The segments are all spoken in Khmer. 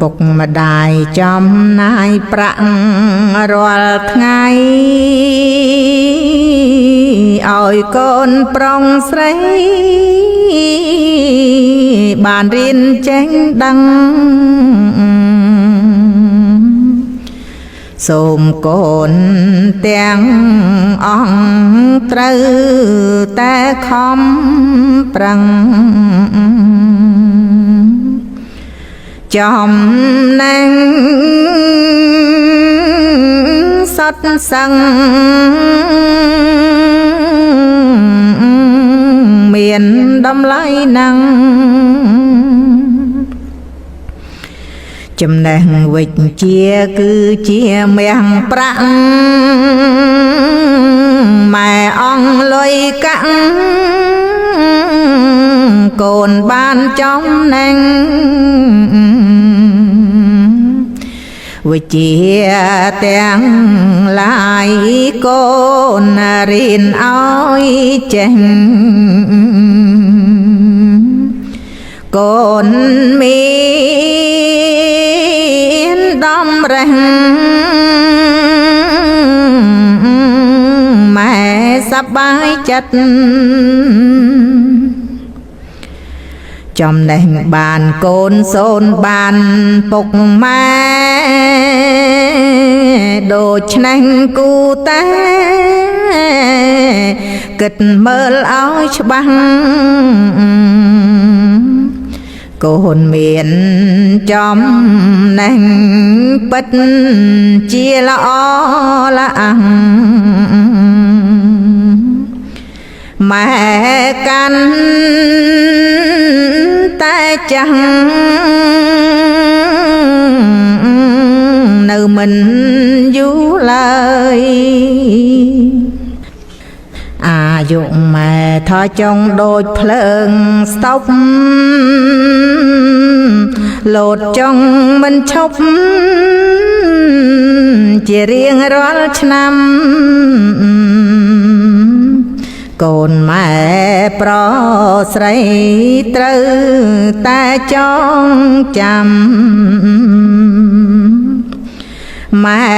ពុកម្ដាយចំណាយប្រាក់រាល់ថ្ងៃឲ្យកូនប្រុងស្រីបានរៀនចេះដឹងសូមកូនទាំងអង្គត្រូវតែខំប្រឹងចំណេញសត្វសឹងមានតម្លៃណាស់ចំណេះវិជ្ជាគឺជាមាំងប្រាក់ម៉ែអងលុយកាក់កូនបានចំណេញវិជ្ជាទាំងឡាយកូនរៀនឲ្យចេះកូនមានដំរេះម៉ែសប្បាយចិត្តចំណេះបានកូនសូនបានពុកម៉ែដូច្នេះគូតែគិតមើលឲ្យច្បាស់កូនមានចំណេះពិតជាល្អល្អះម៉ែកាន់តែចាំងនៅមិនយូរឡើយអាយុម៉ែថយចង់ដូចភ្លើងស្តុបលោតចង់មិនឈប់ជារៀងរាល់ឆ្នាំកូនម៉ែប្រស្រីត្រូវតែចងចាំម៉ែ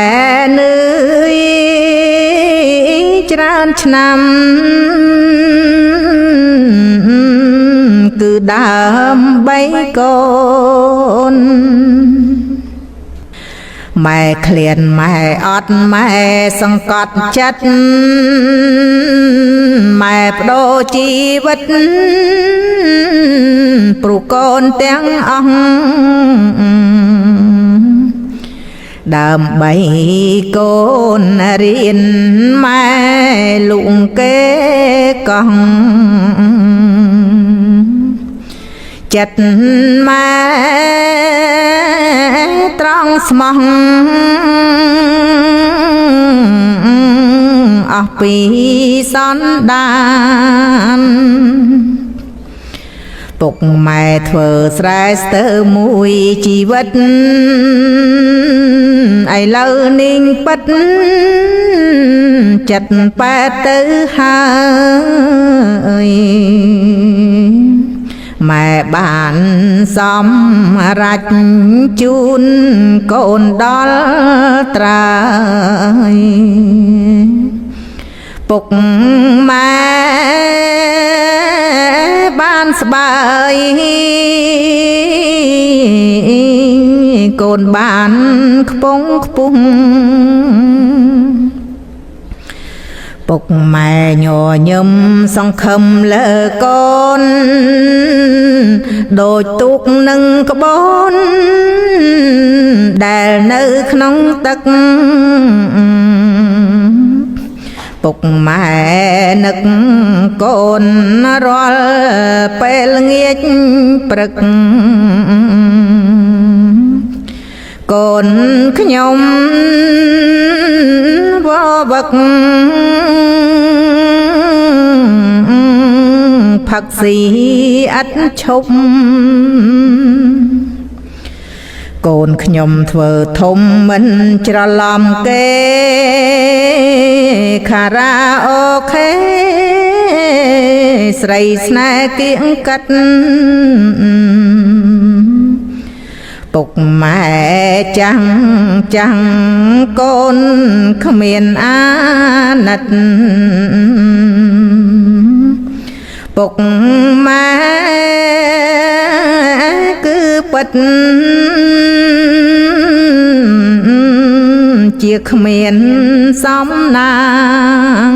នឿយច្រើនឆ្នាំគឺដើម្បីកូនម៉ែឃ្លានម៉ែអត់ម៉ែសង្កត់ចិត្តម៉ែបដូរជីវិតព្រោះកូនទាំងអស់ដើម្បីកូនរៀនម៉ែលូកគេកោះចិត្តម៉ែត្រង់ស្មោះអស់ពីសន្តានពុកម៉ែធ្វើស្រែស្ទើរមួយជីវិតឥឡូវនេះពិតចិត្តប៉ែតទៅហើយម៉ែបានសម្រេចជូនកូនដល់ត្រើយពុកម៉ែបានស្បើយកូនបានខ្ពង់ខ្ពស់ពុកម៉ែញញឹមសង្ឃឹមលើកូនដូចទូកនឹងក្បូនដែលនៅក្នុងទឹកពុកម៉ែនឹកកូនរាល់ពេលល្ងាចព្រឹកកូនខ្ញុំវឹកផឹកស៊ីឥតឈប់កូនខ្ញុំធ្វើធំមិនច្រឡំគេខារ៉ាអូខេស្រីស្នេហ៍គៀងកាត់ ពុកម៉ែចាំងចាំងកូនគ្មានអាណិតពុកម៉ែគឺពិតជាគ្មានសំណាង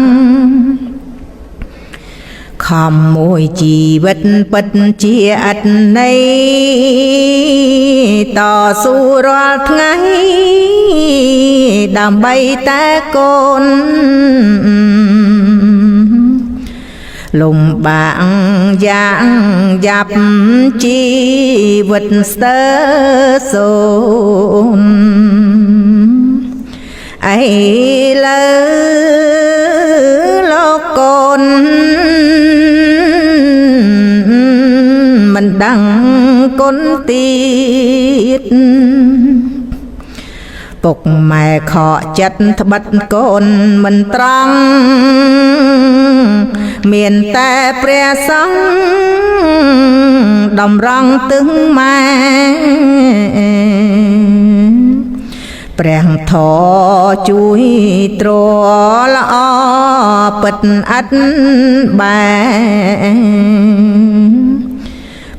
ខំមួយជីវិតពិតជាអត្តន័យតស៊ូរាល់ថ្ងៃដើម្បីតែកូនលំបាកយ៉ាងយ៉ាប់ជីវិតស្ទើរសូន្យអីលើលោកកូនមិនដឹងគុណទៀតពុកម៉ែខកចិត្តត្បិតកូនមិនត្រង់មានតែព្រះសង្ឃតម្រង់ទឹងម៉ែព្រះធម៌ជួយទ្រល្អពិតអត់បែ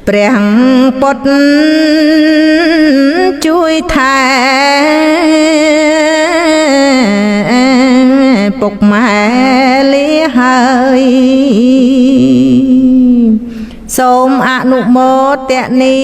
ព្រះពុទ្ធជួយថែពុកម៉ែលាហើយសូមអនុមោទនា